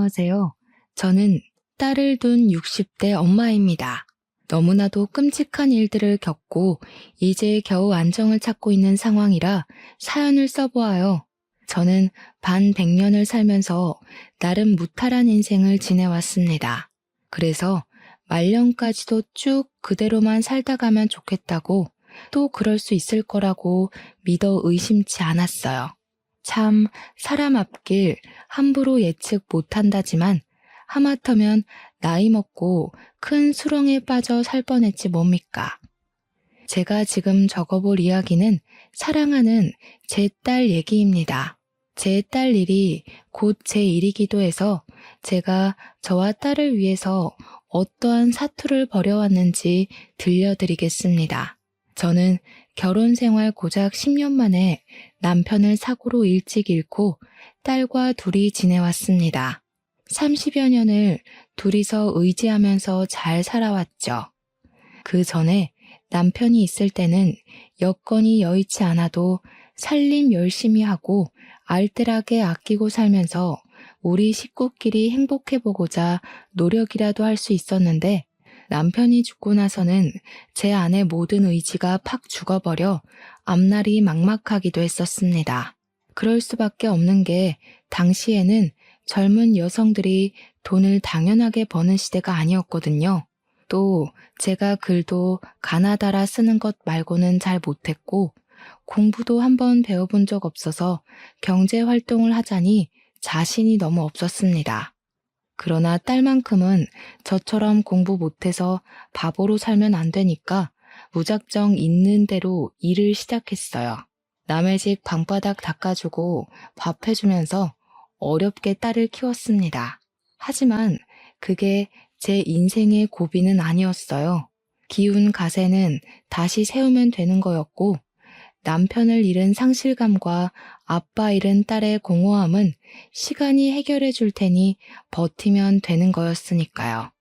안녕하세요. 저는 딸을 둔 60대 엄마입니다. 너무나도 끔찍한 일들을 겪고 이제 겨우 안정을 찾고 있는 상황이라 사연을 써보아요. 저는 반백년을 살면서 나름 무탈한 인생을 지내왔습니다. 그래서 말년까지도 쭉 그대로만 살다 가면 좋겠다고, 또 그럴 수 있을 거라고 믿어 의심치 않았어요. 참, 사람 앞길 함부로 예측 못한다지만 하마터면 나이 먹고 큰 수렁에 빠져 살 뻔했지 뭡니까. 제가 지금 적어볼 이야기는 사랑하는 제 딸 얘기입니다. 제 딸 일이 곧 제 일이기도 해서 제가 저와 딸을 위해서 어떠한 사투를 벌여왔는지 들려드리겠습니다. 저는 결혼 생활 고작 10년 만에 남편을 사고로 일찍 잃고 딸과 둘이 지내왔습니다. 30여 년을 둘이서 의지하면서 잘 살아왔죠. 그 전에 남편이 있을 때는 여건이 여의치 않아도 살림 열심히 하고 알뜰하게 아끼고 살면서 우리 식구끼리 행복해보고자 노력이라도 할 수 있었는데, 남편이 죽고 나서는 제 안의 모든 의지가 팍 죽어버려 앞날이 막막하기도 했었습니다. 그럴 수밖에 없는 게 당시에는 젊은 여성들이 돈을 당연하게 버는 시대가 아니었거든요. 또 제가 글도 가나다라 쓰는 것 말고는 잘 못했고 공부도 한번 배워본 적 없어서 경제 활동을 하자니 자신이 너무 없었습니다. 그러나 딸만큼은 저처럼 공부 못해서 바보로 살면 안 되니까 무작정 있는 대로 일을 시작했어요. 남의 집 방바닥 닦아주고 밥 해주면서 어렵게 딸을 키웠습니다. 하지만 그게 제 인생의 고비는 아니었어요. 기운 가세는 다시 세우면 되는 거였고, 남편을 잃은 상실감과 아빠 잃은 딸의 공허함은 시간이 해결해 줄 테니 버티면 되는 거였으니까요.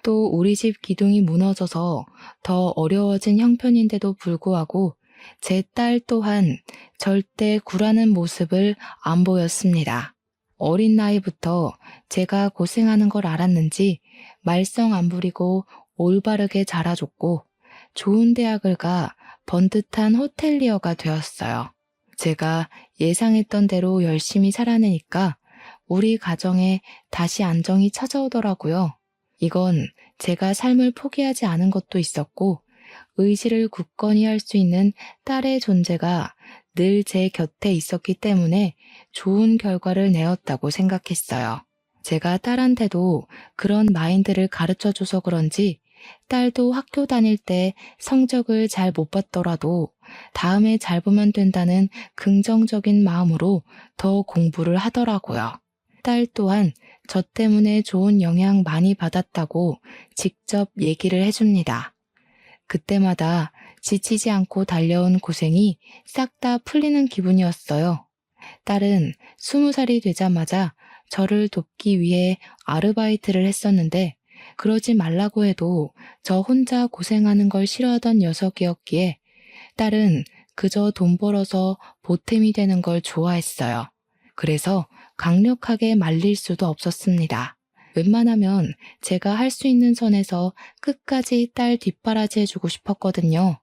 또 우리 집 기둥이 무너져서 더 어려워진 형편인데도 불구하고 제 딸 또한 절대 굴하는 모습을 안 보였습니다. 어린 나이부터 제가 고생하는 걸 알았는지 말썽 안 부리고 올바르게 자라줬고, 좋은 대학을 가 번듯한 호텔리어가 되었어요. 제가 예상했던 대로 열심히 살아내니까 우리 가정에 다시 안정이 찾아오더라고요. 이건 제가 삶을 포기하지 않은 것도 있었고, 의지를 굳건히 할 수 있는 딸의 존재가 늘 제 곁에 있었기 때문에 좋은 결과를 내었다고 생각했어요. 제가 딸한테도 그런 마인드를 가르쳐줘서 그런지 딸도 학교 다닐 때 성적을 잘 못 봤더라도 다음에 잘 보면 된다는 긍정적인 마음으로 더 공부를 하더라고요. 딸 또한 저 때문에 좋은 영향 많이 받았다고 직접 얘기를 해줍니다. 그때마다 지치지 않고 달려온 고생이 싹 다 풀리는 기분이었어요. 딸은 20살이 되자마자 저를 돕기 위해 아르바이트를 했었는데, 그러지 말라고 해도 저 혼자 고생하는 걸 싫어하던 녀석이었기에 딸은 그저 돈 벌어서 보탬이 되는 걸 좋아했어요. 그래서 강력하게 말릴 수도 없었습니다. 웬만하면 제가 할 수 있는 선에서 끝까지 딸 뒷바라지 해주고 싶었거든요.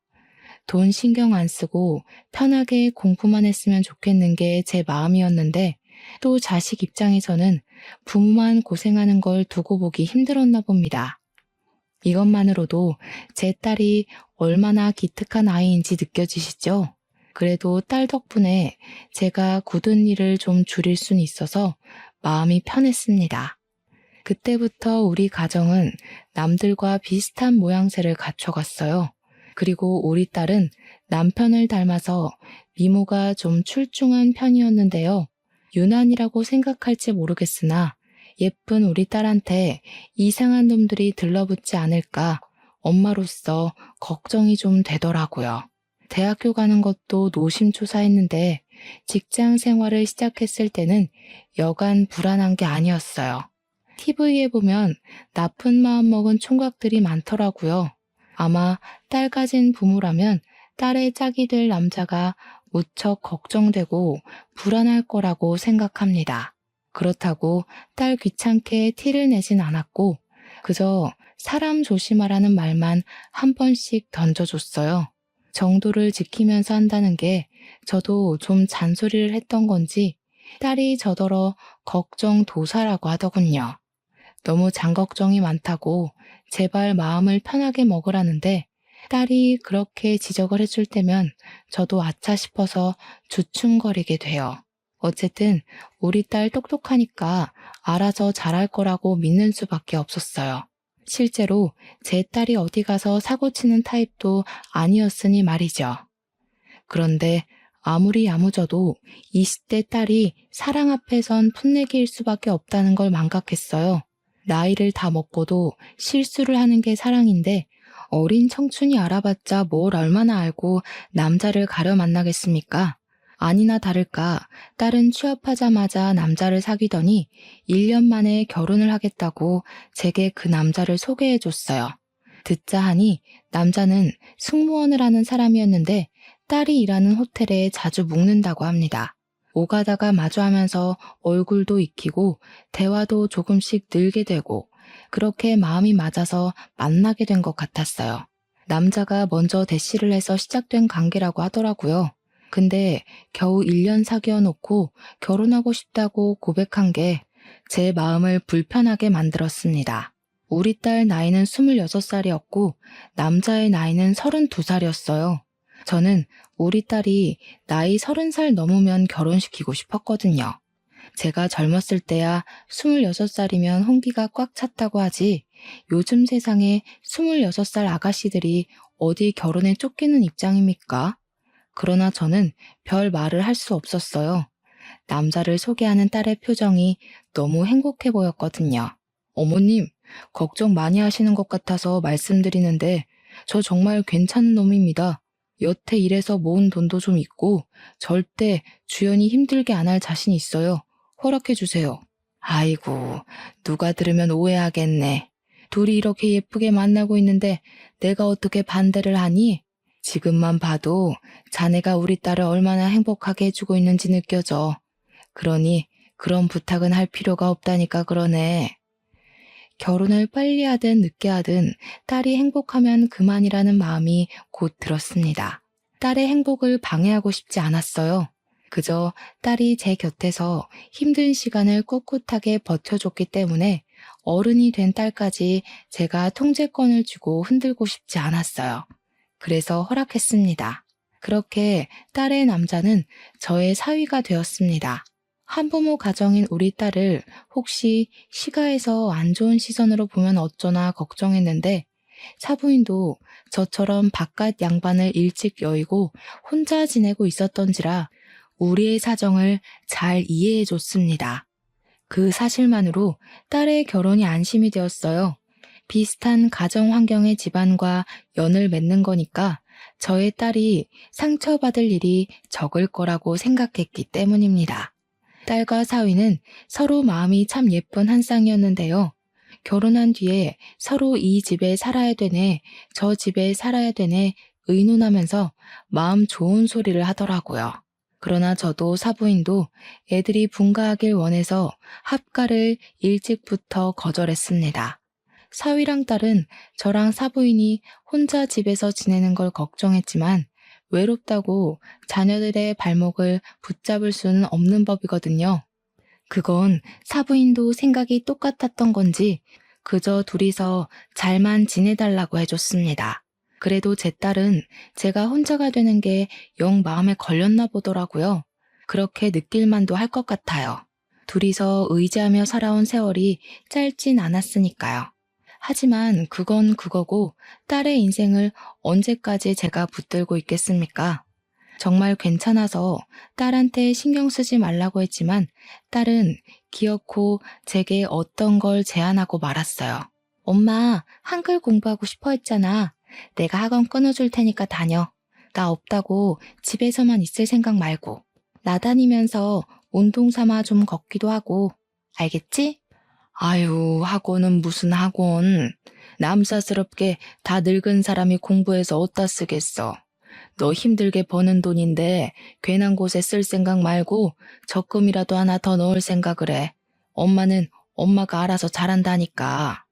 돈 신경 안 쓰고 편하게 공부만 했으면 좋겠는 게 제 마음이었는데, 또 자식 입장에서는 부모만 고생하는 걸 두고 보기 힘들었나 봅니다. 이것만으로도 제 딸이 얼마나 기특한 아이인지 느껴지시죠? 그래도 딸 덕분에 제가 굳은 일을 좀 줄일 순 있어서 마음이 편했습니다. 그때부터 우리 가정은 남들과 비슷한 모양새를 갖춰갔어요. 그리고 우리 딸은 남편을 닮아서 미모가 좀 출중한 편이었는데요. 유난이라고 생각할지 모르겠으나 예쁜 우리 딸한테 이상한 놈들이 들러붙지 않을까 엄마로서 걱정이 좀 되더라고요. 대학교 가는 것도 노심초사했는데 직장 생활을 시작했을 때는 여간 불안한 게 아니었어요. TV에 보면 나쁜 마음 먹은 총각들이 많더라고요. 아마 딸 가진 부모라면 딸의 짝이 될 남자가 무척 걱정되고 불안할 거라고 생각합니다. 그렇다고 딸 귀찮게 티를 내진 않았고 그저 사람 조심하라는 말만 한 번씩 던져줬어요. 정도를 지키면서 한다는 게 저도 좀 잔소리를 했던 건지 딸이 저더러 걱정도사라고 하더군요. 너무 장걱정이 많다고 제발 마음을 편하게 먹으라는데 딸이 그렇게 지적을 해줄 때면 저도 아차 싶어서 주춤거리게 돼요. 어쨌든 우리 딸 똑똑하니까 알아서 잘할 거라고 믿는 수밖에 없었어요. 실제로 제 딸이 어디 가서 사고치는 타입도 아니었으니 말이죠. 그런데 아무리 야무져도 20대 딸이 사랑 앞에선 풋내기일 수밖에 없다는 걸 망각했어요. 나이를 다 먹고도 실수를 하는 게 사랑인데 어린 청춘이 알아봤자 뭘 얼마나 알고 남자를 가려 만나겠습니까? 아니나 다를까 딸은 취업하자마자 남자를 사귀더니 1년 만에 결혼을 하겠다고 제게 그 남자를 소개해줬어요. 듣자 하니 남자는 승무원을 하는 사람이었는데 딸이 일하는 호텔에 자주 묵는다고 합니다. 오가다가 마주하면서 얼굴도 익히고 대화도 조금씩 늘게 되고 그렇게 마음이 맞아서 만나게 된 것 같았어요. 남자가 먼저 대시를 해서 시작된 관계라고 하더라고요. 근데 겨우 1년 사귀어 놓고 결혼하고 싶다고 고백한 게 제 마음을 불편하게 만들었습니다. 우리 딸 나이는 26살이었고 남자의 나이는 32살이었어요. 저는 우리 딸이 나이 30살 넘으면 결혼시키고 싶었거든요. 제가 젊었을 때야 26살이면 홍기가 꽉 찼다고 하지 요즘 세상에 26살 아가씨들이 어디 결혼에 쫓기는 입장입니까? 그러나 저는 별 말을 할 수 없었어요. 남자를 소개하는 딸의 표정이 너무 행복해 보였거든요. 어머님, 걱정 많이 하시는 것 같아서 말씀드리는데 저 정말 괜찮은 놈입니다. 여태 일해서 모은 돈도 좀 있고 절대 주연이 힘들게 안 할 자신 있어요. 허락해 주세요. 아이고, 누가 들으면 오해하겠네. 둘이 이렇게 예쁘게 만나고 있는데 내가 어떻게 반대를 하니? 지금만 봐도 자네가 우리 딸을 얼마나 행복하게 해주고 있는지 느껴져. 그러니 그런 부탁은 할 필요가 없다니까 그러네. 결혼을 빨리 하든 늦게 하든 딸이 행복하면 그만이라는 마음이 곧 들었습니다. 딸의 행복을 방해하고 싶지 않았어요. 그저 딸이 제 곁에서 힘든 시간을 꿋꿋하게 버텨줬기 때문에 어른이 된 딸까지 제가 통제권을 주고 흔들고 싶지 않았어요. 그래서 허락했습니다. 그렇게 딸의 남자는 저의 사위가 되었습니다. 한부모 가정인 우리 딸을 혹시 시가에서 안 좋은 시선으로 보면 어쩌나 걱정했는데 사부인도 저처럼 바깥 양반을 일찍 여의고 혼자 지내고 있었던지라 우리의 사정을 잘 이해해 줬습니다. 그 사실만으로 딸의 결혼이 안심이 되었어요. 비슷한 가정 환경의 집안과 연을 맺는 거니까 저의 딸이 상처받을 일이 적을 거라고 생각했기 때문입니다. 딸과 사위는 서로 마음이 참 예쁜 한 쌍이었는데요. 결혼한 뒤에 서로 이 집에 살아야 되네, 저 집에 살아야 되네 의논하면서 마음 좋은 소리를 하더라고요. 그러나 저도 사부인도 애들이 분가하길 원해서 합가를 일찍부터 거절했습니다. 사위랑 딸은 저랑 사부인이 혼자 집에서 지내는 걸 걱정했지만 외롭다고 자녀들의 발목을 붙잡을 수는 없는 법이거든요. 그건 사부인도 생각이 똑같았던 건지 그저 둘이서 잘만 지내달라고 해줬습니다. 그래도 제 딸은 제가 혼자가 되는 게 영 마음에 걸렸나 보더라고요. 그렇게 느낄 만도 할 것 같아요. 둘이서 의지하며 살아온 세월이 짧진 않았으니까요. 하지만 그건 그거고 딸의 인생을 언제까지 제가 붙들고 있겠습니까? 정말 괜찮아서 딸한테 신경 쓰지 말라고 했지만 딸은 기어코 제게 어떤 걸 제안하고 말았어요. 엄마, 한글 공부하고 싶어 했잖아. 내가 학원 끊어줄 테니까 다녀. 나 없다고 집에서만 있을 생각 말고. 나 다니면서 운동 삼아 좀 걷기도 하고. 알겠지? 아유, 학원은 무슨 학원. 남사스럽게 다 늙은 사람이 공부해서 어디다 쓰겠어. 너 힘들게 버는 돈인데 괜한 곳에 쓸 생각 말고 적금이라도 하나 더 넣을 생각을 해. 엄마는 엄마가 알아서 잘한다니까.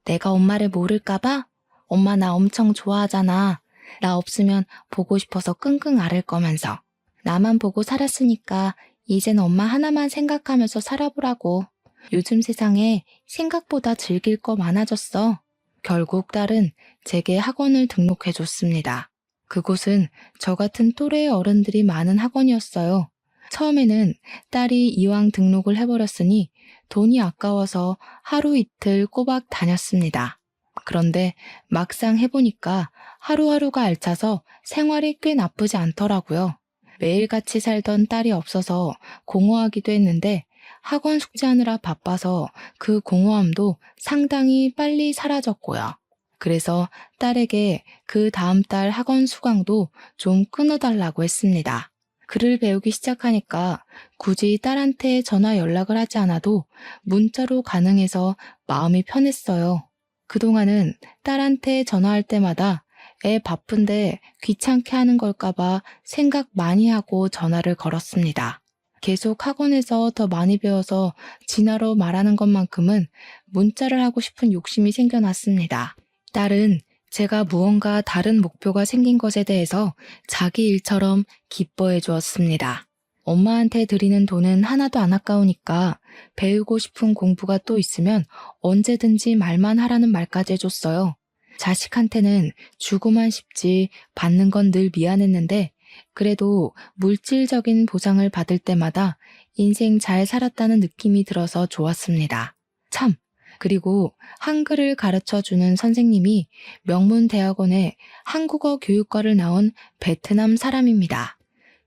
내가 엄마를 모를까봐? 엄마 나 엄청 좋아하잖아. 나 없으면 보고 싶어서 끙끙 앓을 거면서. 나만 보고 살았으니까 이젠 엄마 하나만 생각하면서 살아보라고. 요즘 세상에 생각보다 즐길 거 많아졌어. 결국 딸은 제게 학원을 등록해줬습니다. 그곳은 저 같은 또래의 어른들이 많은 학원이었어요. 처음에는 딸이 이왕 등록을 해버렸으니 돈이 아까워서 하루 이틀 꼬박 다녔습니다. 그런데 막상 해보니까 하루하루가 알차서 생활이 꽤 나쁘지 않더라고요. 매일같이 살던 딸이 없어서 공허하기도 했는데 학원 숙제하느라 바빠서 그 공허함도 상당히 빨리 사라졌고요. 그래서 딸에게 그 다음 달 학원 수강도 좀 끊어달라고 했습니다. 글을 배우기 시작하니까 굳이 딸한테 전화 연락을 하지 않아도 문자로 가능해서 마음이 편했어요. 그동안은 딸한테 전화할 때마다 애 바쁜데 귀찮게 하는 걸까봐 생각 많이 하고 전화를 걸었습니다. 계속 학원에서 더 많이 배워서 진화로 말하는 것만큼은 문자를 하고 싶은 욕심이 생겨났습니다. 딸은 제가 무언가 다른 목표가 생긴 것에 대해서 자기 일처럼 기뻐해 주었습니다. 엄마한테 드리는 돈은 하나도 안 아까우니까 배우고 싶은 공부가 또 있으면 언제든지 말만 하라는 말까지 해줬어요. 자식한테는 주고만 싶지 받는 건 늘 미안했는데 그래도 물질적인 보상을 받을 때마다 인생 잘 살았다는 느낌이 들어서 좋았습니다. 참! 그리고 한글을 가르쳐주는 선생님이 명문대학원의 한국어 교육과를 나온 베트남 사람입니다.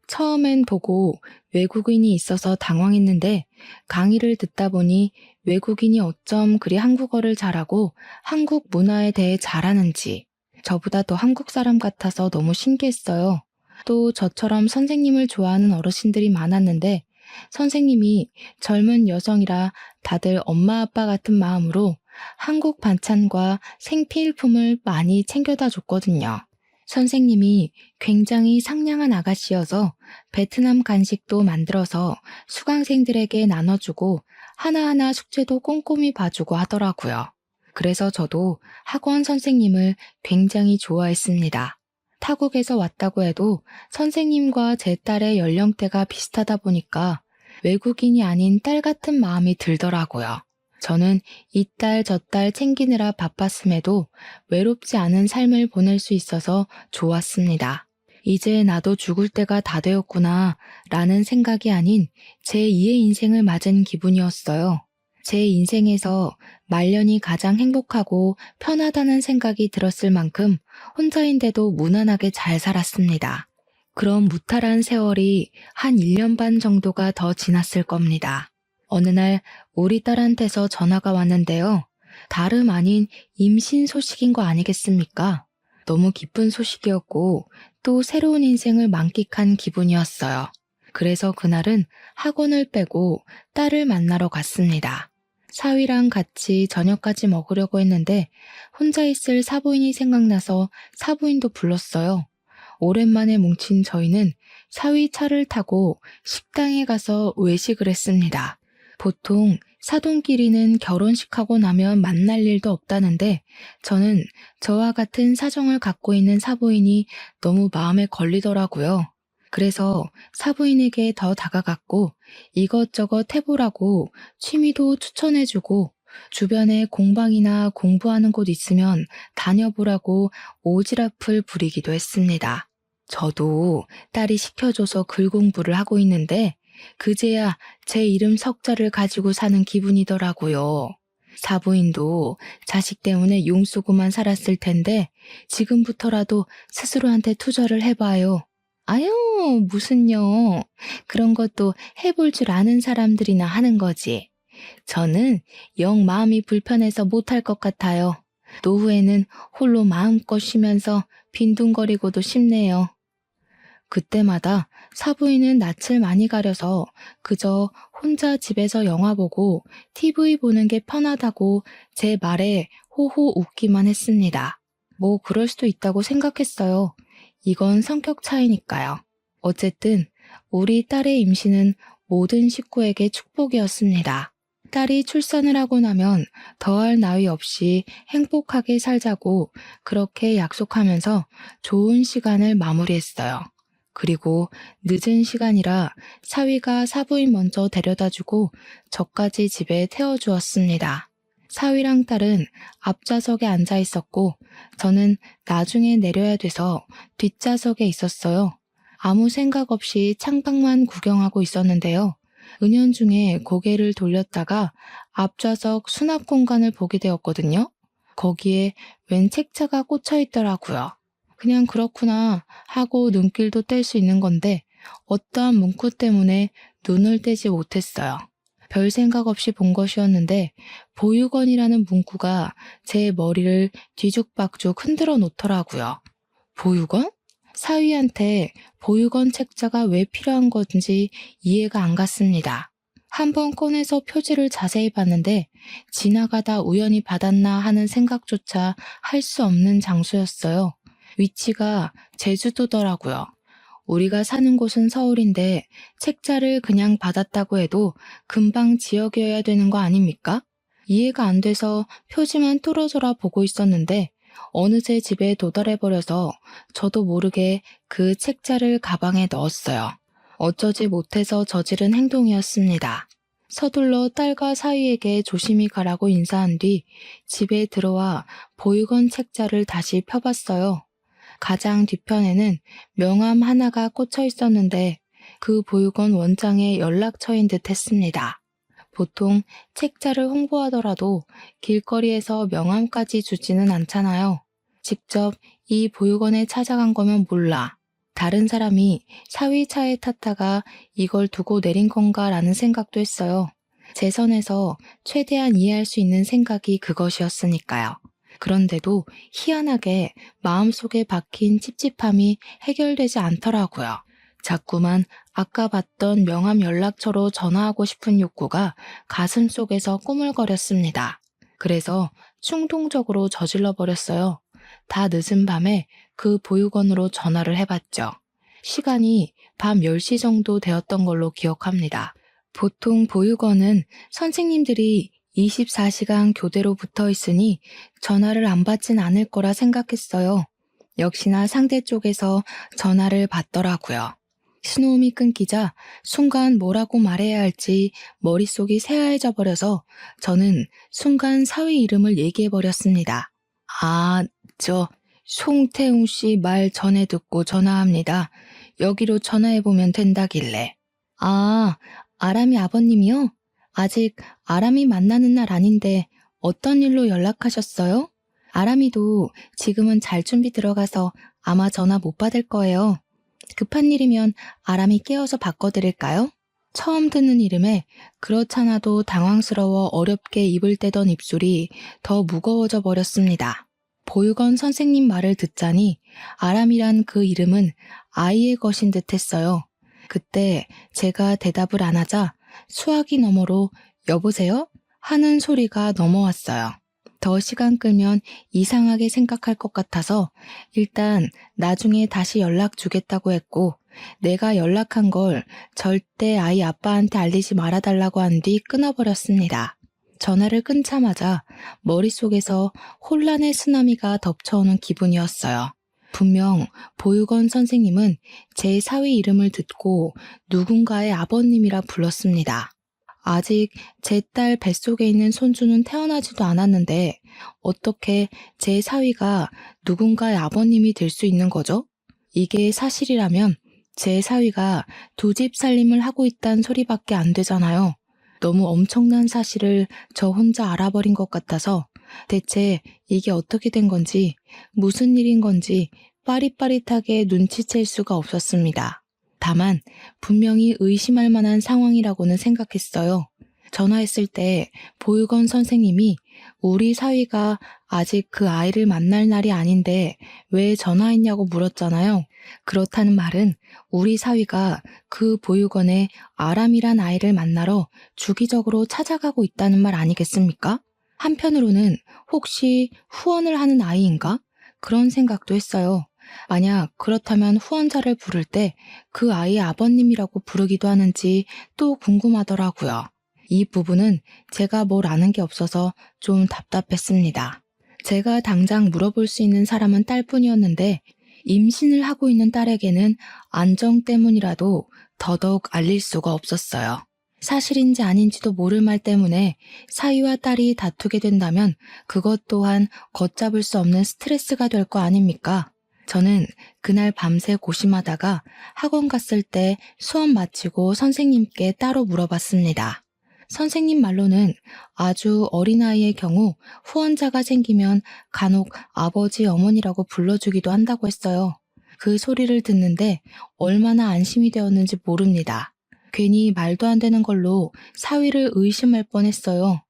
처음엔 보고 외국인이 있어서 당황했는데 강의를 듣다 보니 외국인이 어쩜 그리 한국어를 잘하고 한국 문화에 대해 잘하는지 저보다 더 한국 사람 같아서 너무 신기했어요. 또 저처럼 선생님을 좋아하는 어르신들이 많았는데 선생님이 젊은 여성이라 다들 엄마 아빠 같은 마음으로 한국 반찬과 생필품을 많이 챙겨다 줬거든요. 선생님이 굉장히 상냥한 아가씨여서 베트남 간식도 만들어서 수강생들에게 나눠주고 하나하나 숙제도 꼼꼼히 봐주고 하더라고요. 그래서 저도 학원 선생님을 굉장히 좋아했습니다. 타국에서 왔다고 해도 선생님과 제 딸의 연령대가 비슷하다 보니까 외국인이 아닌 딸 같은 마음이 들더라고요. 저는 이 딸 저 딸 챙기느라 바빴음에도 외롭지 않은 삶을 보낼 수 있어서 좋았습니다. 이제 나도 죽을 때가 다 되었구나 라는 생각이 아닌 제2의 인생을 맞은 기분이었어요. 제 인생에서 말년이 가장 행복하고 편하다는 생각이 들었을 만큼 혼자인데도 무난하게 잘 살았습니다. 그럼 무탈한 세월이 한 1년 반 정도가 더 지났을 겁니다. 어느 날 우리 딸한테서 전화가 왔는데요. 다름 아닌 임신 소식인 거 아니겠습니까? 너무 기쁜 소식이었고 또 새로운 인생을 만끽한 기분이었어요. 그래서 그날은 학원을 빼고 딸을 만나러 갔습니다. 사위랑 같이 저녁까지 먹으려고 했는데 혼자 있을 사부인이 생각나서 사부인도 불렀어요. 오랜만에 뭉친 저희는 사위 차를 타고 식당에 가서 외식을 했습니다. 보통 사돈끼리는 결혼식하고 나면 만날 일도 없다는데 저는 저와 같은 사정을 갖고 있는 사부인이 너무 마음에 걸리더라고요. 그래서 사부인에게 더 다가갔고 이것저것 해보라고 취미도 추천해주고 주변에 공방이나 공부하는 곳 있으면 다녀보라고 오지랖을 부리기도 했습니다. 저도 딸이 시켜줘서 글 공부를 하고 있는데 그제야 제 이름 석자를 가지고 사는 기분이더라고요. 사부인도 자식 때문에 용쓰고만 살았을 텐데 지금부터라도 스스로한테 투자를 해봐요. 아유, 무슨요. 그런 것도 해볼 줄 아는 사람들이나 하는 거지. 저는 영 마음이 불편해서 못할 것 같아요. 노후에는 홀로 마음껏 쉬면서 빈둥거리고도 싶네요. 그때마다 사부인은 낯을 많이 가려서 그저 혼자 집에서 영화 보고 TV 보는 게 편하다고 제 말에 호호 웃기만 했습니다. 뭐 그럴 수도 있다고 생각했어요. 이건 성격 차이니까요. 어쨌든 우리 딸의 임신은 모든 식구에게 축복이었습니다. 딸이 출산을 하고 나면 더할 나위 없이 행복하게 살자고 그렇게 약속하면서 좋은 시간을 마무리했어요. 그리고 늦은 시간이라 사위가 사부인 먼저 데려다주고 저까지 집에 태워주었습니다. 사위랑 딸은 앞좌석에 앉아 있었고 저는 나중에 내려야 돼서 뒷좌석에 있었어요. 아무 생각 없이 창밖만 구경하고 있었는데요. 은연중에 고개를 돌렸다가 앞좌석 수납 공간을 보게 되었거든요. 거기에 웬 책자가 꽂혀 있더라고요. 그냥 그렇구나 하고 눈길도 뗄 수 있는 건데 어떠한 문구 때문에 눈을 떼지 못했어요. 별 생각 없이 본 것이었는데 보육원이라는 문구가 제 머리를 뒤죽박죽 흔들어 놓더라고요. 보육원? 사위한테 보육원 책자가 왜 필요한 건지 이해가 안 갔습니다. 한번 꺼내서 표지를 자세히 봤는데 지나가다 우연히 받았나 하는 생각조차 할 수 없는 장소였어요. 위치가 제주도더라고요. 우리가 사는 곳은 서울인데 책자를 그냥 받았다고 해도 금방 지역이어야 되는 거 아닙니까? 이해가 안 돼서 표지만 뚫어져라 보고 있었는데 어느새 집에 도달해버려서 저도 모르게 그 책자를 가방에 넣었어요. 어쩌지 못해서 저지른 행동이었습니다. 서둘러 딸과 사위에게 조심히 가라고 인사한 뒤 집에 들어와 보육원 책자를 다시 펴봤어요. 가장 뒤편에는 명함 하나가 꽂혀 있었는데 그 보육원 원장의 연락처인 듯 했습니다. 보통 책자를 홍보하더라도 길거리에서 명함까지 주지는 않잖아요. 직접 이 보육원에 찾아간 거면 몰라. 다른 사람이 사위 차에 탔다가 이걸 두고 내린 건가라는 생각도 했어요. 제 선에서 최대한 이해할 수 있는 생각이 그것이었으니까요. 그런데도 희한하게 마음속에 박힌 찝찝함이 해결되지 않더라고요. 자꾸만 아까 봤던 명함 연락처로 전화하고 싶은 욕구가 가슴 속에서 꾸물거렸습니다. 그래서 충동적으로 저질러 버렸어요. 다 늦은 밤에 그 보육원으로 전화를 해봤죠. 시간이 밤 10시 정도 되었던 걸로 기억합니다. 보통 보육원은 선생님들이 24시간 교대로 붙어 있으니 전화를 안 받진 않을 거라 생각했어요. 역시나 상대 쪽에서 전화를 받더라고요. 신호음이 끊기자 순간 뭐라고 말해야 할지 머릿속이 새하얘져 버려서 저는 순간 사위 이름을 얘기해버렸습니다. 저 송태웅 씨 말 전에 듣고 전화합니다. 여기로 전화해보면 된다길래. 아람이 아버님이요? 아직 아람이 만나는 날 아닌데 어떤 일로 연락하셨어요? 아람이도 지금은 잘 준비 들어가서 아마 전화 못 받을 거예요. 급한 일이면 아람이 깨워서 바꿔드릴까요? 처음 듣는 이름에 그렇잖아도 당황스러워 어렵게 입을 떼던 입술이 더 무거워져 버렸습니다. 보육원 선생님 말을 듣자니 아람이란 그 이름은 아이의 것인 듯 했어요. 그때 제가 대답을 안 하자 수화기 너머로 여보세요? 하는 소리가 넘어왔어요. 더 시간 끌면 이상하게 생각할 것 같아서 일단 나중에 다시 연락 주겠다고 했고 내가 연락한 걸 절대 아이 아빠한테 알리지 말아달라고 한 뒤 끊어버렸습니다. 전화를 끊자마자 머릿속에서 혼란의 쓰나미가 덮쳐오는 기분이었어요. 분명 보육원 선생님은 제 사위 이름을 듣고 누군가의 아버님이라 불렀습니다. 아직 제 딸 뱃속에 있는 손주는 태어나지도 않았는데 어떻게 제 사위가 누군가의 아버님이 될 수 있는 거죠? 이게 사실이라면 제 사위가 두 집 살림을 하고 있다는 소리밖에 안 되잖아요. 너무 엄청난 사실을 저 혼자 알아버린 것 같아서 대체 이게 어떻게 된 건지 무슨 일인 건지 빠릿빠릿하게 눈치챌 수가 없었습니다. 다만 분명히 의심할 만한 상황이라고는 생각했어요. 전화했을 때 보육원 선생님이 우리 사위가 아직 그 아이를 만날 날이 아닌데 왜 전화했냐고 물었잖아요. 그렇다는 말은 우리 사위가 그 보육원에 아람이란 아이를 만나러 주기적으로 찾아가고 있다는 말 아니겠습니까? 한편으로는 혹시 후원을 하는 아이인가? 그런 생각도 했어요. 만약 그렇다면 후원자를 부를 때 그 아이의 아버님이라고 부르기도 하는지 또 궁금하더라고요. 이 부분은 제가 뭘 아는 게 없어서 좀 답답했습니다. 제가 당장 물어볼 수 있는 사람은 딸뿐이었는데 임신을 하고 있는 딸에게는 안정 때문이라도 더더욱 알릴 수가 없었어요. 사실인지 아닌지도 모를 말 때문에 사위와 딸이 다투게 된다면 그것 또한 걷잡을 수 없는 스트레스가 될 거 아닙니까? 저는 그날 밤새 고심하다가 학원 갔을 때 수업 마치고 선생님께 따로 물어봤습니다. 선생님 말로는 아주 어린아이의 경우 후원자가 생기면 간혹 아버지, 어머니라고 불러주기도 한다고 했어요. 그 소리를 듣는데 얼마나 안심이 되었는지 모릅니다. 괜히 말도 안 되는 걸로 사위를 의심할 뻔했어요.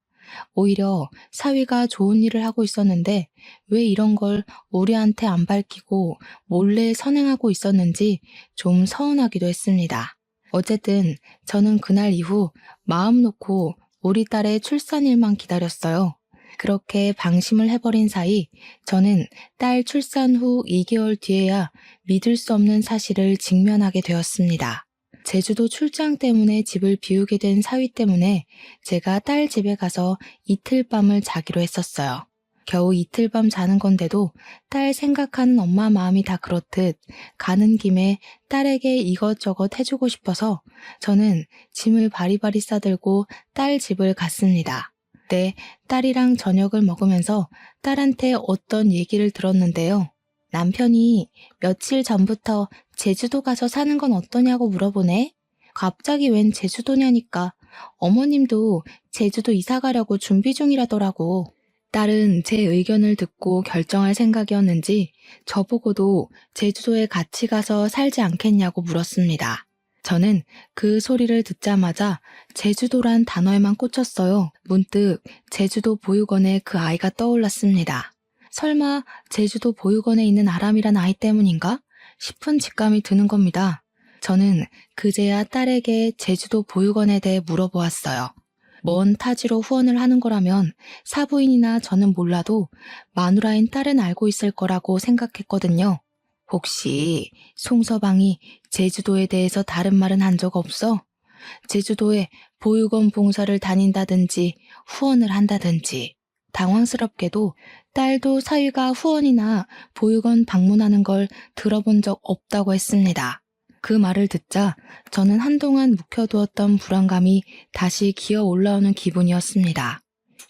오히려 사위가 좋은 일을 하고 있었는데 왜 이런 걸 우리한테 안 밝히고 몰래 선행하고 있었는지 좀 서운하기도 했습니다. 어쨌든 저는 그날 이후 마음 놓고 우리 딸의 출산일만 기다렸어요. 그렇게 방심을 해버린 사이 저는 딸 출산 후 2개월 뒤에야 믿을 수 없는 사실을 직면하게 되었습니다. 제주도 출장 때문에 집을 비우게 된 사위 때문에 제가 딸 집에 가서 이틀 밤을 자기로 했었어요. 겨우 이틀 밤 자는 건데도 딸 생각하는 엄마 마음이 다 그렇듯 가는 김에 딸에게 이것저것 해주고 싶어서 저는 짐을 바리바리 싸들고 딸 집을 갔습니다. 그때 딸이랑 저녁을 먹으면서 딸한테 어떤 얘기를 들었는데요. 남편이 며칠 전부터 제주도 가서 사는 건 어떠냐고 물어보네. 갑자기 웬 제주도냐니까. 어머님도 제주도 이사 가려고 준비 중이라더라고. 딸은 제 의견을 듣고 결정할 생각이었는지 저보고도 제주도에 같이 가서 살지 않겠냐고 물었습니다. 저는 그 소리를 듣자마자 제주도란 단어에만 꽂혔어요. 문득 제주도 보육원에 그 아이가 떠올랐습니다. 설마 제주도 보육원에 있는 아람이란 아이 때문인가 싶은 직감이 드는 겁니다. 저는 그제야 딸에게 제주도 보육원에 대해 물어보았어요. 먼 타지로 후원을 하는 거라면 사부인이나 저는 몰라도 마누라인 딸은 알고 있을 거라고 생각했거든요. 혹시 송서방이 제주도에 대해서 다른 말은 한 적 없어? 제주도에 보육원 봉사를 다닌다든지 후원을 한다든지. 당황스럽게도 딸도 사위가 후원이나 보육원 방문하는 걸 들어본 적 없다고 했습니다. 그 말을 듣자 저는 한동안 묵혀두었던 불안감이 다시 기어 올라오는 기분이었습니다.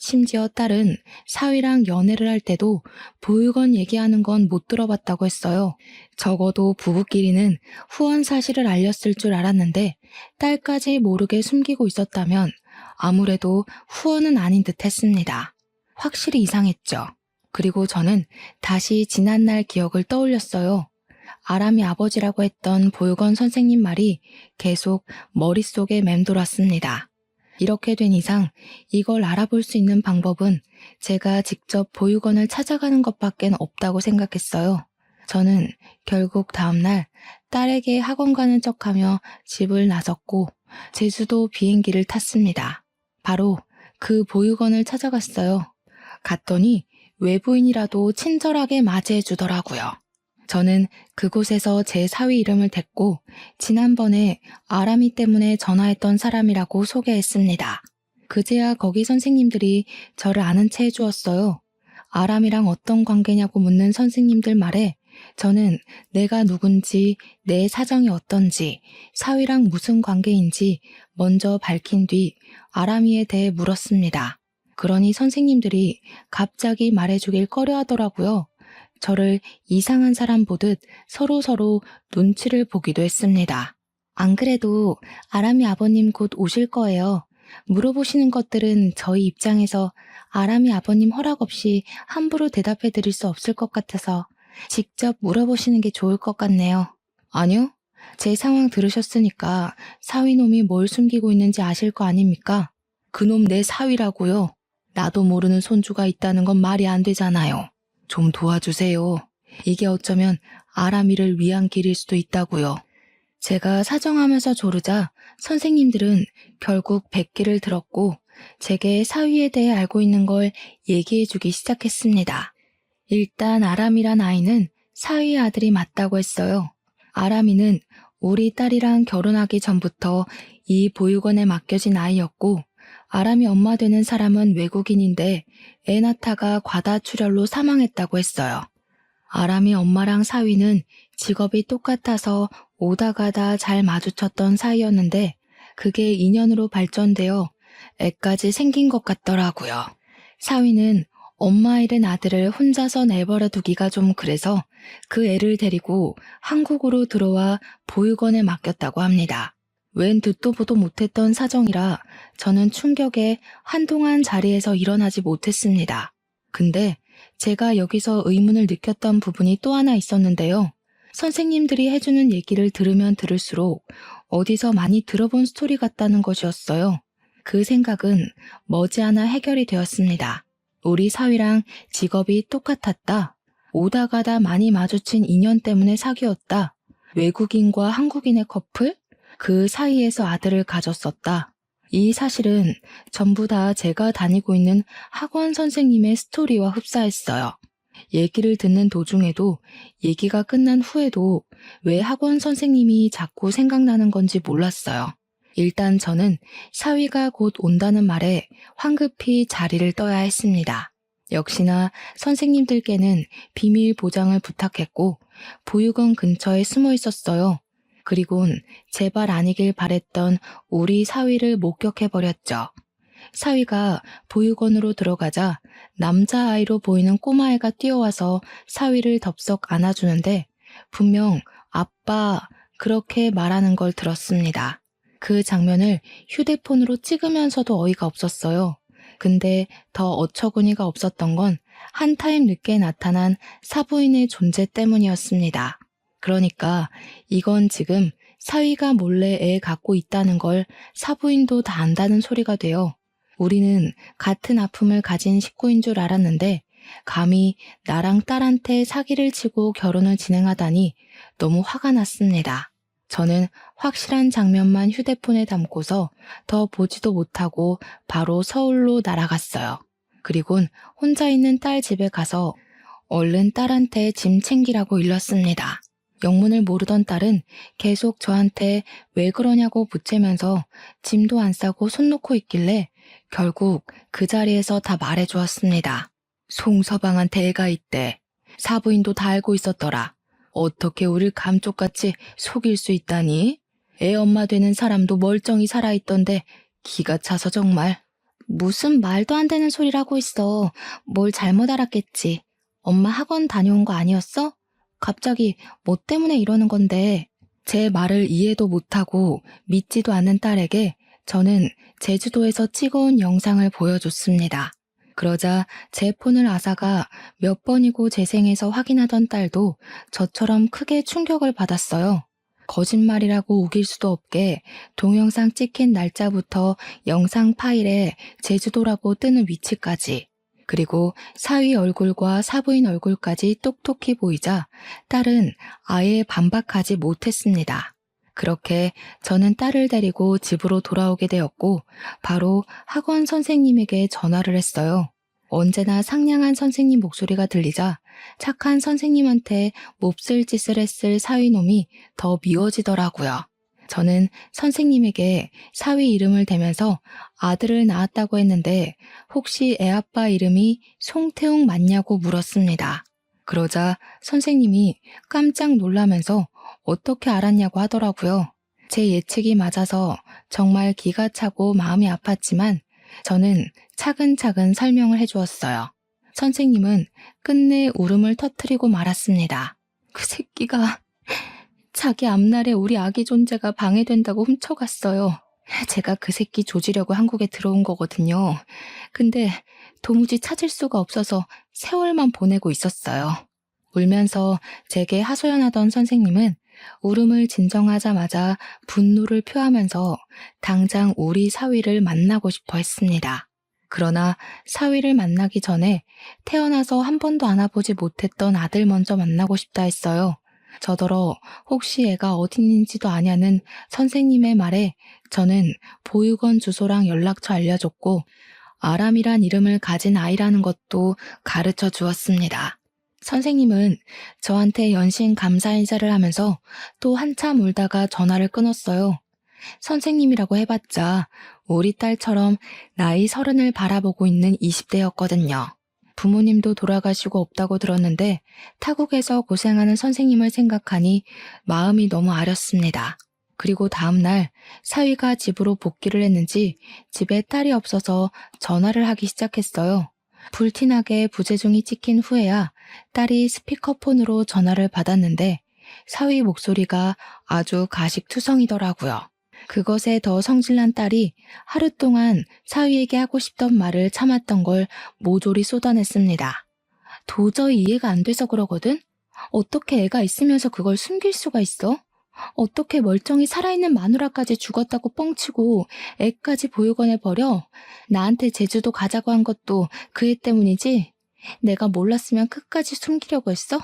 심지어 딸은 사위랑 연애를 할 때도 보육원 얘기하는 건 못 들어봤다고 했어요. 적어도 부부끼리는 후원 사실을 알렸을 줄 알았는데 딸까지 모르게 숨기고 있었다면 아무래도 후원은 아닌 듯 했습니다. 확실히 이상했죠. 그리고 저는 다시 지난날 기억을 떠올렸어요. 아람이 아버지라고 했던 보육원 선생님 말이 계속 머릿속에 맴돌았습니다. 이렇게 된 이상 이걸 알아볼 수 있는 방법은 제가 직접 보육원을 찾아가는 것밖엔 없다고 생각했어요. 저는 결국 다음날 딸에게 학원 가는 척하며 집을 나섰고 제주도 비행기를 탔습니다. 바로 그 보육원을 찾아갔어요. 갔더니 외부인이라도 친절하게 맞이해 주더라고요. 저는 그곳에서 제 사위 이름을 댔고 지난번에 아람이 때문에 전화했던 사람이라고 소개했습니다. 그제야 거기 선생님들이 저를 아는 체 해주었어요. 아람이랑 어떤 관계냐고 묻는 선생님들 말에 저는 내가 누군지, 내 사정이 어떤지, 사위랑 무슨 관계인지 먼저 밝힌 뒤 아람이에 대해 물었습니다. 그러니 선생님들이 갑자기 말해주길 꺼려하더라고요. 저를 이상한 사람 보듯 서로서로 눈치를 보기도 했습니다. 안 그래도 아람이 아버님 곧 오실 거예요. 물어보시는 것들은 저희 입장에서 아람이 아버님 허락 없이 함부로 대답해 드릴 수 없을 것 같아서 직접 물어보시는 게 좋을 것 같네요. 아니요. 제 상황 들으셨으니까 사위놈이 뭘 숨기고 있는지 아실 거 아닙니까? 그놈 내 사위라고요. 나도 모르는 손주가 있다는 건 말이 안 되잖아요. 좀 도와주세요. 이게 어쩌면 아람이를 위한 길일 수도 있다고요. 제가 사정하면서 조르자 선생님들은 결국 백기를 들었고 제게 사위에 대해 알고 있는 걸 얘기해주기 시작했습니다. 일단 아람이란 아이는 사위의 아들이 맞다고 했어요. 아람이는 우리 딸이랑 결혼하기 전부터 이 보육원에 맡겨진 아이였고 아람이 엄마 되는 사람은 외국인인데 애 낳다가 과다출혈로 사망했다고 했어요. 아람이 엄마랑 사위는 직업이 똑같아서 오다 가다 잘 마주쳤던 사이였는데 그게 인연으로 발전되어 애까지 생긴 것 같더라고요. 사위는 엄마 잃은 아들을 혼자서 내버려 두기가 좀 그래서 그 애를 데리고 한국으로 들어와 보육원에 맡겼다고 합니다. 웬 듣도 보도 못했던 사정이라 저는 충격에 한동안 자리에서 일어나지 못했습니다. 근데 제가 여기서 의문을 느꼈던 부분이 또 하나 있었는데요. 선생님들이 해주는 얘기를 들으면 들을수록 어디서 많이 들어본 스토리 같다는 것이었어요. 그 생각은 머지않아 해결이 되었습니다. 우리 사위랑 직업이 똑같았다. 오다 가다 많이 마주친 인연 때문에 사귀었다. 외국인과 한국인의 커플? 그 사이에서 아들을 가졌었다. 이 사실은 전부 다 제가 다니고 있는 학원 선생님의 스토리와 흡사했어요. 얘기를 듣는 도중에도 얘기가 끝난 후에도 왜 학원 선생님이 자꾸 생각나는 건지 몰랐어요. 일단 저는 사위가 곧 온다는 말에 황급히 자리를 떠야 했습니다. 역시나 선생님들께는 비밀 보장을 부탁했고 보육원 근처에 숨어 있었어요. 그리곤 제발 아니길 바랬던 우리 사위를 목격해버렸죠. 사위가 보육원으로 들어가자 남자아이로 보이는 꼬마애가 뛰어와서 사위를 덥석 안아주는데 분명 아빠 그렇게 말하는 걸 들었습니다. 그 장면을 휴대폰으로 찍으면서도 어이가 없었어요. 근데 더 어처구니가 없었던 건 한 타임 늦게 나타난 사부인의 존재 때문이었습니다. 그러니까 이건 지금 사위가 몰래 애 갖고 있다는 걸 사부인도 다 안다는 소리가 돼요. 우리는 같은 아픔을 가진 식구인 줄 알았는데 감히 나랑 딸한테 사기를 치고 결혼을 진행하다니 너무 화가 났습니다. 저는 확실한 장면만 휴대폰에 담고서 더 보지도 못하고 바로 서울로 날아갔어요. 그리곤 혼자 있는 딸 집에 가서 얼른 딸한테 짐 챙기라고 일렀습니다. 영문을 모르던 딸은 계속 저한테 왜 그러냐고 붙이면서 짐도 안 싸고 손 놓고 있길래 결국 그 자리에서 다 말해주었습니다. 송서방한테 애가 있대. 사부인도 다 알고 있었더라. 어떻게 우릴 감쪽같이 속일 수 있다니? 애 엄마 되는 사람도 멀쩡히 살아있던데 기가 차서 정말. 무슨 말도 안 되는 소리라고 있어. 뭘 잘못 알았겠지. 엄마 학원 다녀온 거 아니었어? 갑자기 뭐 때문에 이러는 건데. 제 말을 이해도 못하고 믿지도 않는 딸에게 저는 제주도에서 찍어온 영상을 보여줬습니다. 그러자 제 폰을 아사가 몇 번이고 재생해서 확인하던 딸도 저처럼 크게 충격을 받았어요. 거짓말이라고 우길 수도 없게 동영상 찍힌 날짜부터 영상 파일에 제주도라고 뜨는 위치까지 그리고 사위 얼굴과 사부인 얼굴까지 똑똑히 보이자 딸은 아예 반박하지 못했습니다. 그렇게 저는 딸을 데리고 집으로 돌아오게 되었고 바로 학원 선생님에게 전화를 했어요. 언제나 상냥한 선생님 목소리가 들리자 착한 선생님한테 몹쓸 짓을 했을 사위놈이 더 미워지더라고요. 저는 선생님에게 사위 이름을 대면서 아들을 낳았다고 했는데 혹시 애아빠 이름이 송태웅 맞냐고 물었습니다. 그러자 선생님이 깜짝 놀라면서 어떻게 알았냐고 하더라고요. 제 예측이 맞아서 정말 기가 차고 마음이 아팠지만 저는 차근차근 설명을 해주었어요. 선생님은 끝내 울음을 터뜨리고 말았습니다. 그 새끼가 자기 앞날에 우리 아기 존재가 방해된다고 훔쳐갔어요. 제가 그 새끼 조지려고 한국에 들어온 거거든요. 근데 도무지 찾을 수가 없어서 세월만 보내고 있었어요. 울면서 제게 하소연하던 선생님은 울음을 진정하자마자 분노를 표하면서 당장 우리 사위를 만나고 싶어 했습니다. 그러나 사위를 만나기 전에 태어나서 한 번도 안아보지 못했던 아들 먼저 만나고 싶다 했어요. 저더러 혹시 애가 어디 있는지도 아냐는 선생님의 말에 저는 보육원 주소랑 연락처 알려줬고 아람이란 이름을 가진 아이라는 것도 가르쳐 주었습니다. 선생님은 저한테 연신 감사 인사를 하면서 또 한참 울다가 전화를 끊었어요. 선생님이라고 해봤자 우리 딸처럼 나이 30을 바라보고 있는 20대였거든요. 부모님도 돌아가시고 없다고 들었는데 타국에서 고생하는 선생님을 생각하니 마음이 너무 아렸습니다. 그리고 다음날 사위가 집으로 복귀를 했는지 집에 딸이 없어서 전화를 하기 시작했어요. 불티나게 부재중이 찍힌 후에야 딸이 스피커폰으로 전화를 받았는데 사위 목소리가 아주 가식투성이더라고요. 그것에 더 성질난 딸이 하루 동안 사위에게 하고 싶던 말을 참았던 걸 모조리 쏟아냈습니다. 도저히 이해가 안 돼서 그러거든? 어떻게 애가 있으면서 그걸 숨길 수가 있어? 어떻게 멀쩡히 살아있는 마누라까지 죽었다고 뻥치고 애까지 보육원에 버려? 나한테 제주도 가자고 한 것도 그 애 때문이지? 내가 몰랐으면 끝까지 숨기려고 했어?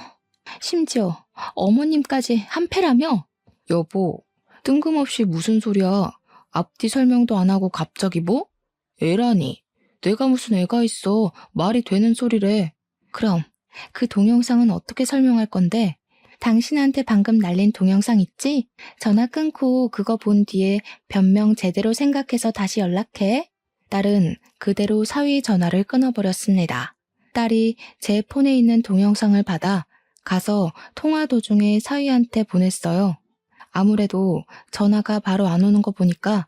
심지어 어머님까지 한패라며? 여보, 뜬금없이 무슨 소리야? 앞뒤 설명도 안 하고 갑자기 뭐? 애라니. 내가 무슨 애가 있어. 말이 되는 소리래. 그럼 그 동영상은 어떻게 설명할 건데? 당신한테 방금 날린 동영상 있지? 전화 끊고 그거 본 뒤에 변명 제대로 생각해서 다시 연락해. 딸은 그대로 사위 전화를 끊어버렸습니다. 딸이 제 폰에 있는 동영상을 받아 가서 통화 도중에 사위한테 보냈어요. 아무래도 전화가 바로 안 오는 거 보니까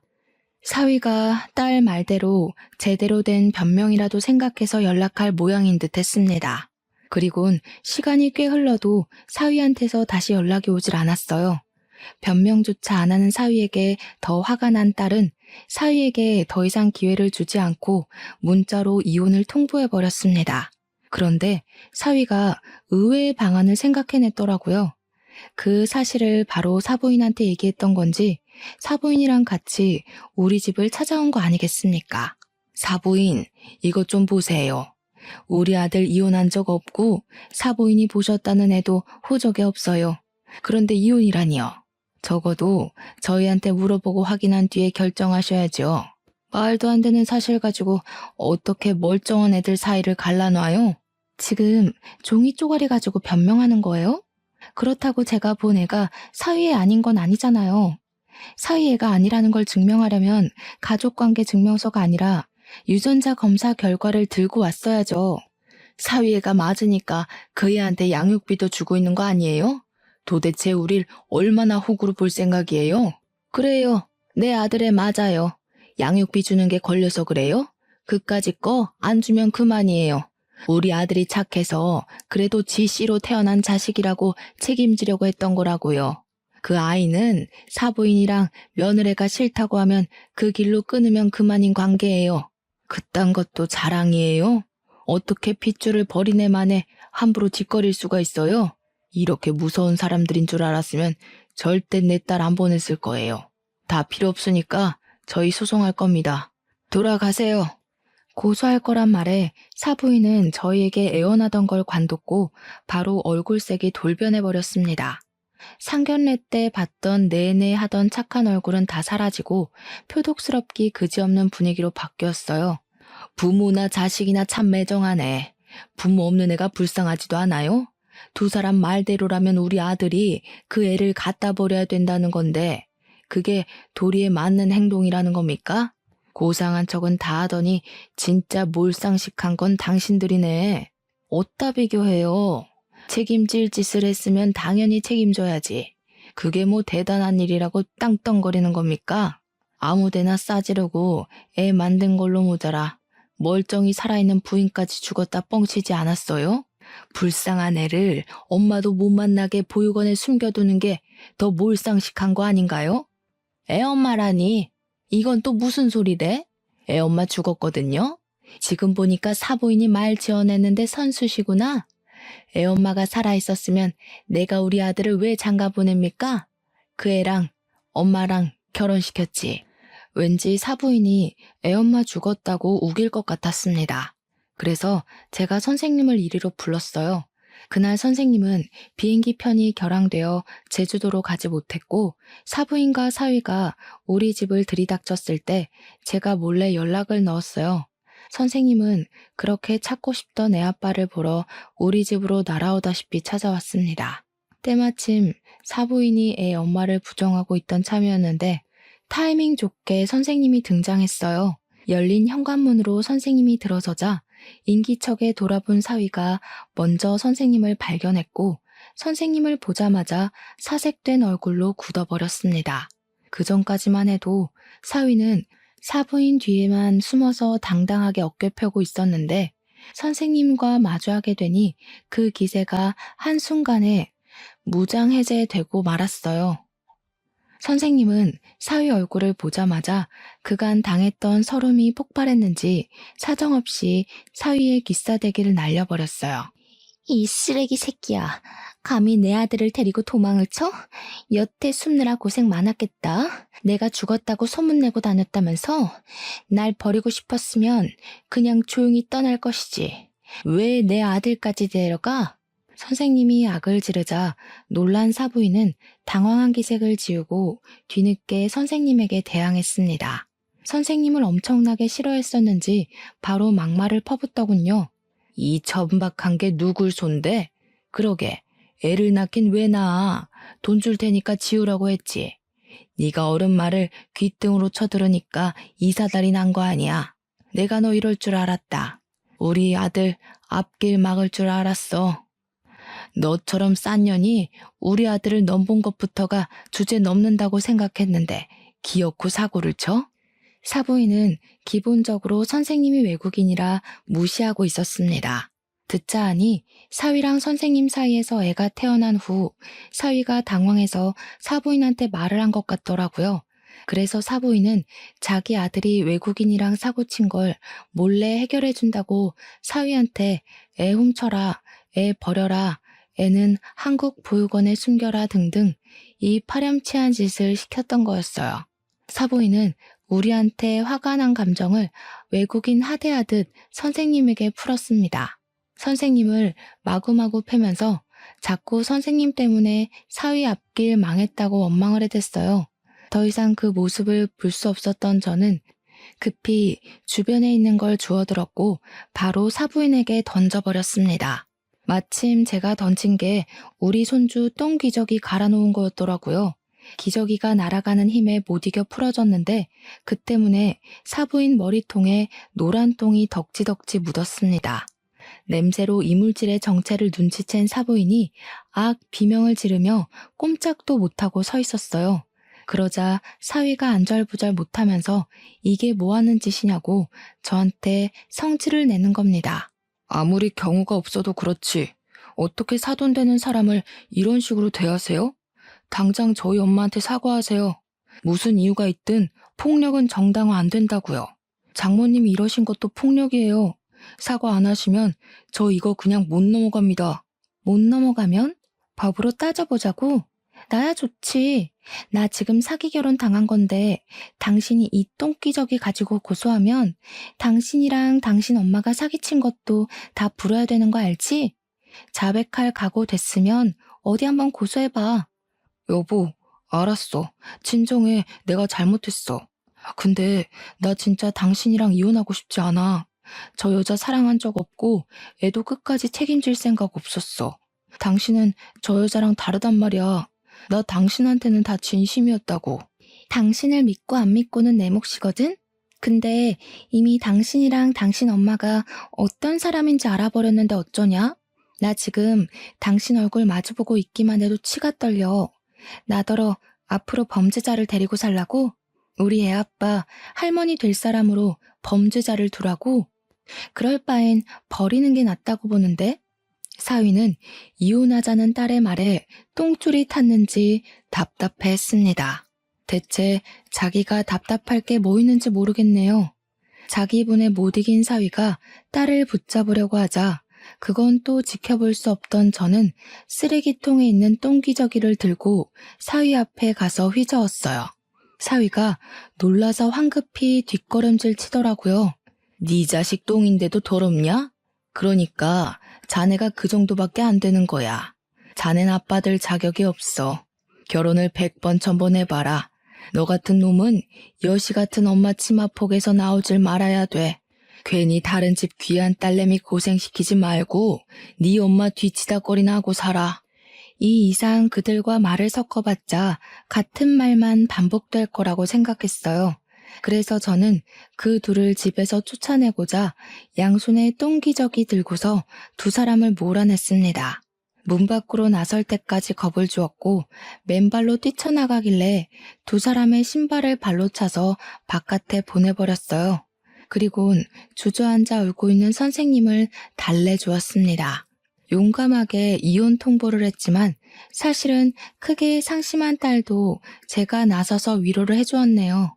사위가 딸 말대로 제대로 된 변명이라도 생각해서 연락할 모양인 듯 했습니다. 그리곤 시간이 꽤 흘러도 사위한테서 다시 연락이 오질 않았어요. 변명조차 안 하는 사위에게 더 화가 난 딸은 사위에게 더 이상 기회를 주지 않고 문자로 이혼을 통보해버렸습니다. 그런데 사위가 의외의 방안을 생각해냈더라고요. 그 사실을 바로 사부인한테 얘기했던 건지 사부인이랑 같이 우리 집을 찾아온 거 아니겠습니까? 사부인, 이것 좀 보세요. 우리 아들 이혼한 적 없고 사부인이 보셨다는 애도 호적에 없어요. 그런데 이혼이라니요. 적어도 저희한테 물어보고 확인한 뒤에 결정하셔야죠. 말도 안 되는 사실 가지고 어떻게 멀쩡한 애들 사이를 갈라놔요? 지금 종이 쪼가리 가지고 변명하는 거예요? 그렇다고 제가 본 애가 사위애 아닌 건 아니잖아요. 사위애가 아니라는 걸 증명하려면 가족관계 증명서가 아니라 유전자 검사 결과를 들고 왔어야죠. 사위애가 맞으니까 그 애한테 양육비도 주고 있는 거 아니에요? 도대체 우릴 얼마나 호구로 볼 생각이에요? 그래요. 내 아들애 맞아요. 양육비 주는 게 걸려서 그래요? 그까짓 거 안 주면 그만이에요. 우리 아들이 착해서 그래도 지 씨로 태어난 자식이라고 책임지려고 했던 거라고요. 그 아이는 사부인이랑 며느리가 싫다고 하면 그 길로 끊으면 그만인 관계예요. 그딴 것도 자랑이에요? 어떻게 핏줄을 버린 애만에 함부로 짓거릴 수가 있어요? 이렇게 무서운 사람들인 줄 알았으면 절대 내 딸 안 보냈을 거예요. 다 필요 없으니까 저희 소송할 겁니다. 돌아가세요. 고소할 거란 말에 사부인은 저희에게 애원하던 걸 관뒀고 바로 얼굴색이 돌변해버렸습니다. 상견례 때 봤던 내내 하던 착한 얼굴은 다 사라지고 표독스럽기 그지없는 분위기로 바뀌었어요. 부모나 자식이나 참 매정하네. 부모 없는 애가 불쌍하지도 않아요? 두 사람 말대로라면 우리 아들이 그 애를 갖다 버려야 된다는 건데 그게 도리에 맞는 행동이라는 겁니까? 고상한 척은 다 하더니 진짜 몰상식한 건 당신들이네. 어디다 비교해요. 책임질 짓을 했으면 당연히 책임져야지. 그게 뭐 대단한 일이라고 땅떵거리는 겁니까? 아무데나 싸지르고 애 만든 걸로 모자라 멀쩡히 살아있는 부인까지 죽었다 뻥치지 않았어요? 불쌍한 애를 엄마도 못 만나게 보육원에 숨겨두는 게 더 몰상식한 거 아닌가요? 애엄마라니 이건 또 무슨 소리래? 애엄마 죽었거든요? 지금 보니까 사부인이 말 지어냈는데 선수시구나? 애엄마가 살아있었으면 내가 우리 아들을 왜 장가 보냅니까? 그 애랑 엄마랑 결혼시켰지. 왠지 사부인이 애엄마 죽었다고 우길 것 같았습니다. 그래서 제가 선생님을 이리로 불렀어요. 그날 선생님은 비행기 편이 결항되어 제주도로 가지 못했고 사부인과 사위가 우리 집을 들이닥쳤을 때 제가 몰래 연락을 넣었어요. 선생님은 그렇게 찾고 싶던 애아빠를 보러 우리 집으로 날아오다시피 찾아왔습니다. 때마침 사부인이 애 엄마를 부정하고 있던 참이었는데 타이밍 좋게 선생님이 등장했어요. 열린 현관문으로 선생님이 들어서자 인기척에 돌아본 사위가 먼저 선생님을 발견했고 선생님을 보자마자 사색된 얼굴로 굳어버렸습니다. 그 전까지만 해도 사위는 사부인 뒤에만 숨어서 당당하게 어깨 펴고 있었는데 선생님과 마주하게 되니 그 기세가 한순간에 무장해제되고 말았어요. 선생님은 사위 얼굴을 보자마자 그간 당했던 서름이 폭발했는지 사정없이 사위의 귀싸대기를 날려버렸어요. 이 쓰레기 새끼야. 감히 내 아들을 데리고 도망을 쳐? 여태 숨느라 고생 많았겠다. 내가 죽었다고 소문내고 다녔다면서? 날 버리고 싶었으면 그냥 조용히 떠날 것이지. 왜 내 아들까지 데려가? 선생님이 악을 지르자 놀란 사부인은 당황한 기색을 지우고 뒤늦게 선생님에게 대항했습니다. 선생님을 엄청나게 싫어했었는지 바로 막말을 퍼붓더군요. 이 천박한 게 누굴 손대? 그러게 애를 낳긴 왜 낳아? 돈 줄 테니까 지우라고 했지. 네가 어른 말을 귓등으로 쳐들으니까 이사달이 난 거 아니야. 내가 너 이럴 줄 알았다. 우리 아들 앞길 막을 줄 알았어. 너처럼 싼 년이 우리 아들을 넘본 것부터가 주제 넘는다고 생각했는데 기어코 사고를 쳐? 사부인은 기본적으로 선생님이 외국인이라 무시하고 있었습니다. 듣자 하니 사위랑 선생님 사이에서 애가 태어난 후 사위가 당황해서 사부인한테 말을 한 것 같더라고요. 그래서 사부인은 자기 아들이 외국인이랑 사고친 걸 몰래 해결해준다고 사위한테 애 훔쳐라, 애 버려라, 애는 한국 보육원에 숨겨라 등등 이 파렴치한 짓을 시켰던 거였어요. 사부인은 우리한테 화가 난 감정을 외국인 하대하듯 선생님에게 풀었습니다. 선생님을 마구마구 패면서 자꾸 선생님 때문에 사위 앞길 망했다고 원망을 해댔어요. 더 이상 그 모습을 볼 수 없었던 저는 급히 주변에 있는 걸 주워들었고 바로 사부인에게 던져버렸습니다. 마침 제가 던진 게 우리 손주 똥기저귀 갈아놓은 거였더라고요. 기저귀가 날아가는 힘에 못 이겨 풀어졌는데 그 때문에 사부인 머리통에 노란 똥이 덕지덕지 묻었습니다. 냄새로 이물질의 정체를 눈치챈 사부인이 악 비명을 지르며 꼼짝도 못하고 서 있었어요. 그러자 사위가 안절부절 못하면서 이게 뭐하는 짓이냐고 저한테 성질을 내는 겁니다. 아무리 경우가 없어도 그렇지. 어떻게 사돈되는 사람을 이런 식으로 대하세요? 당장 저희 엄마한테 사과하세요. 무슨 이유가 있든 폭력은 정당화 안 된다고요. 장모님이 이러신 것도 폭력이에요. 사과 안 하시면 저 이거 그냥 못 넘어갑니다. 못 넘어가면? 법으로 따져보자고? 나야 좋지. 나 지금 사기 결혼 당한 건데 당신이 이 똥기저귀 가지고 고소하면 당신이랑 당신 엄마가 사기친 것도 다 불어야 되는 거 알지? 자백할 각오 됐으면 어디 한번 고소해봐. 여보, 알았어. 진정해. 내가 잘못했어. 근데 나 진짜 당신이랑 이혼하고 싶지 않아. 저 여자 사랑한 적 없고 애도 끝까지 책임질 생각 없었어. 당신은 저 여자랑 다르단 말이야. 나 당신한테는 다 진심이었다고. 당신을 믿고 안 믿고는 내 몫이거든? 근데 이미 당신이랑 당신 엄마가 어떤 사람인지 알아버렸는데 어쩌냐? 나 지금 당신 얼굴 마주보고 있기만 해도 치가 떨려. 나더러 앞으로 범죄자를 데리고 살라고? 우리 애 아빠 할머니 될 사람으로 범죄자를 두라고? 그럴 바엔 버리는 게 낫다고 보는데? 사위는 이혼하자는 딸의 말에 똥줄이 탔는지 답답해했습니다. 대체 자기가 답답할 게 뭐 있는지 모르겠네요. 자기 분에 못 이긴 사위가 딸을 붙잡으려고 하자 그건 또 지켜볼 수 없던 저는 쓰레기통에 있는 똥기저귀를 들고 사위 앞에 가서 휘저었어요. 사위가 놀라서 황급히 뒷걸음질 치더라고요. 네 자식 똥인데도 더럽냐? 그러니까 자네가 그 정도밖에 안 되는 거야. 자넨 아빠들 자격이 없어. 결혼을 100번 1000번 해봐라. 너 같은 놈은 여시 같은 엄마 치마폭에서 나오질 말아야 돼. 괜히 다른 집 귀한 딸내미 고생시키지 말고 네 엄마 뒤치다거리나 하고 살아. 이 이상 그들과 말을 섞어봤자 같은 말만 반복될 거라고 생각했어요. 그래서 저는 그 둘을 집에서 쫓아내고자 양손에 똥기저귀 들고서 두 사람을 몰아냈습니다. 문 밖으로 나설 때까지 겁을 주었고 맨발로 뛰쳐나가길래 두 사람의 신발을 발로 차서 바깥에 보내버렸어요. 그리곤 주저앉아 울고 있는 선생님을 달래주었습니다. 용감하게 이혼 통보를 했지만 사실은 크게 상심한 딸도 제가 나서서 위로를 해주었네요.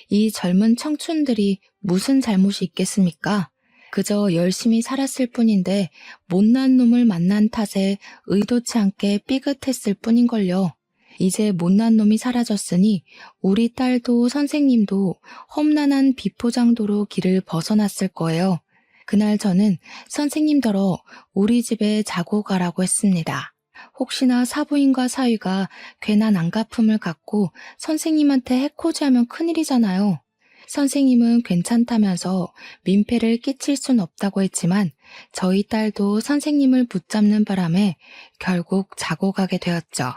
이 젊은 청춘들이 무슨 잘못이 있겠습니까? 그저 열심히 살았을 뿐인데 못난 놈을 만난 탓에 의도치 않게 삐끗했을 뿐인걸요. 이제 못난 놈이 사라졌으니 우리 딸도 선생님도 험난한 비포장도로 길을 벗어났을 거예요. 그날 저는 선생님더러 우리 집에 자고 가라고 했습니다. 혹시나 사부인과 사위가 괜한 안갚음을 갖고 선생님한테 해코지하면 큰일이잖아요. 선생님은 괜찮다면서 민폐를 끼칠 순 없다고 했지만 저희 딸도 선생님을 붙잡는 바람에 결국 자고 가게 되었죠.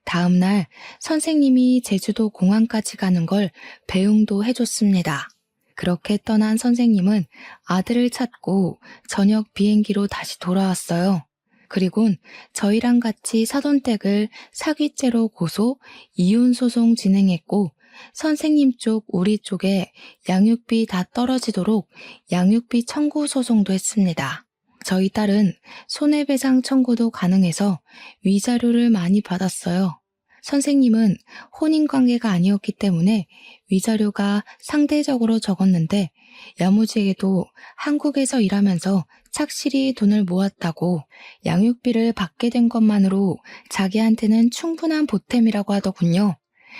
다음 날 선생님이 제주도 공항까지 가는 걸 배웅도 해줬습니다. 그렇게 떠난 선생님은 아들을 찾고 저녁 비행기로 다시 돌아왔어요. 그리곤 저희랑 같이 사돈댁을 사기죄로 고소, 이혼 소송 진행했고 선생님 쪽, 우리 쪽에 양육비 다 떨어지도록 양육비 청구 소송도 했습니다. 저희 딸은 손해배상 청구도 가능해서 위자료를 많이 받았어요. 선생님은 혼인관계가 아니었기 때문에 위자료가 상대적으로 적었는데 야무지게도 한국에서 일하면서 착실히 돈을 모았다고 양육비를 받게 된 것만으로 자기한테는 충분한 보탬이라고 하더군요.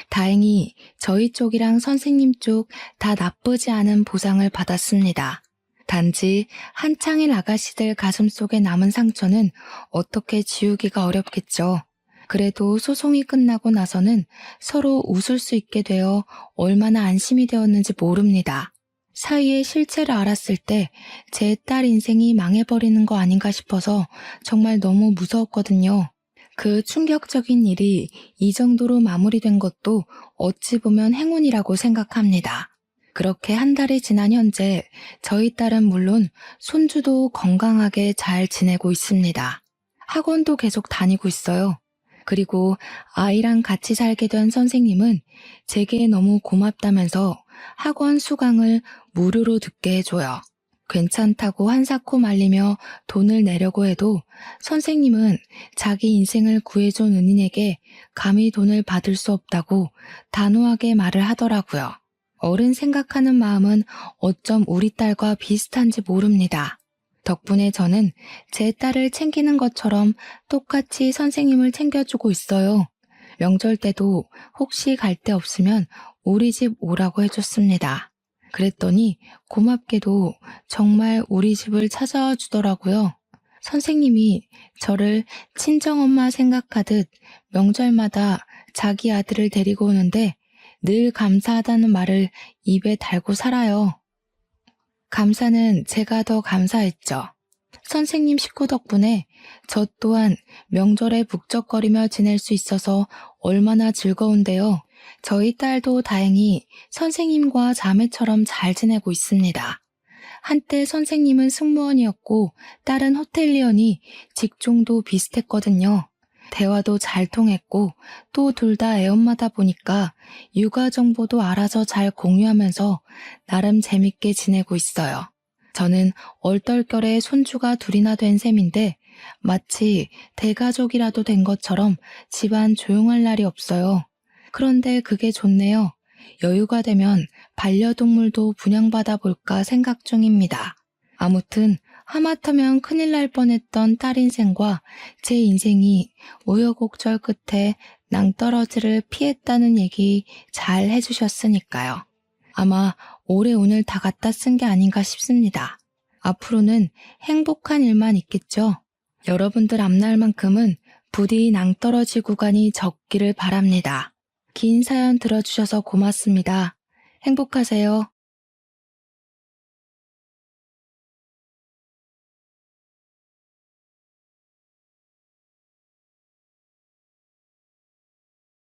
다행히 저희 쪽이랑 선생님 쪽 다 나쁘지 않은 보상을 받았습니다. 단지 한창일 아가씨들 가슴속에 남은 상처는 어떻게 지우기가 어렵겠죠. 그래도 소송이 끝나고 나서는 서로 웃을 수 있게 되어 얼마나 안심이 되었는지 모릅니다. 사위의 실체를 알았을 때 제 딸 인생이 망해버리는 거 아닌가 싶어서 정말 너무 무서웠거든요. 그 충격적인 일이 이 정도로 마무리된 것도 어찌 보면 행운이라고 생각합니다. 그렇게 한 달이 지난 현재 저희 딸은 물론 손주도 건강하게 잘 지내고 있습니다. 학원도 계속 다니고 있어요. 그리고 아이랑 같이 살게 된 선생님은 제게 너무 고맙다면서 학원 수강을 무료로 듣게 해줘요. 괜찮다고 한사코 말리며 돈을 내려고 해도 선생님은 자기 인생을 구해준 은인에게 감히 돈을 받을 수 없다고 단호하게 말을 하더라고요. 어른 생각하는 마음은 어쩜 우리 딸과 비슷한지 모릅니다. 덕분에 저는 제 딸을 챙기는 것처럼 똑같이 선생님을 챙겨주고 있어요. 명절 때도 혹시 갈 데 없으면 우리 집 오라고 해줬습니다. 그랬더니 고맙게도 정말 우리 집을 찾아와 주더라고요. 선생님이 저를 친정엄마 생각하듯 명절마다 자기 아들을 데리고 오는데 늘 감사하다는 말을 입에 달고 살아요. 감사는 제가 더 감사했죠. 선생님 식구 덕분에 저 또한 명절에 북적거리며 지낼 수 있어서 얼마나 즐거운데요. 저희 딸도 다행히 선생님과 자매처럼 잘 지내고 있습니다. 한때 선생님은 승무원이었고 딸은 호텔리언이 직종도 비슷했거든요. 대화도 잘 통했고 또 둘 다 애엄마다 보니까 육아 정보도 알아서 잘 공유하면서 나름 재밌게 지내고 있어요. 저는 얼떨결에 손주가 둘이나 된 셈인데 마치 대가족이라도 된 것처럼 집안 조용할 날이 없어요. 그런데 그게 좋네요. 여유가 되면 반려동물도 분양받아 볼까 생각 중입니다. 아무튼 하마터면 큰일 날 뻔했던 딸 인생과 제 인생이 우여곡절 끝에 낭떠러지를 피했다는 얘기 잘 해주셨으니까요. 아마 올해 오늘 다 갖다 쓴 게 아닌가 싶습니다. 앞으로는 행복한 일만 있겠죠. 여러분들 앞날만큼은 부디 낭떠러지 구간이 적기를 바랍니다. 긴 사연 들어주셔서 고맙습니다. 행복하세요.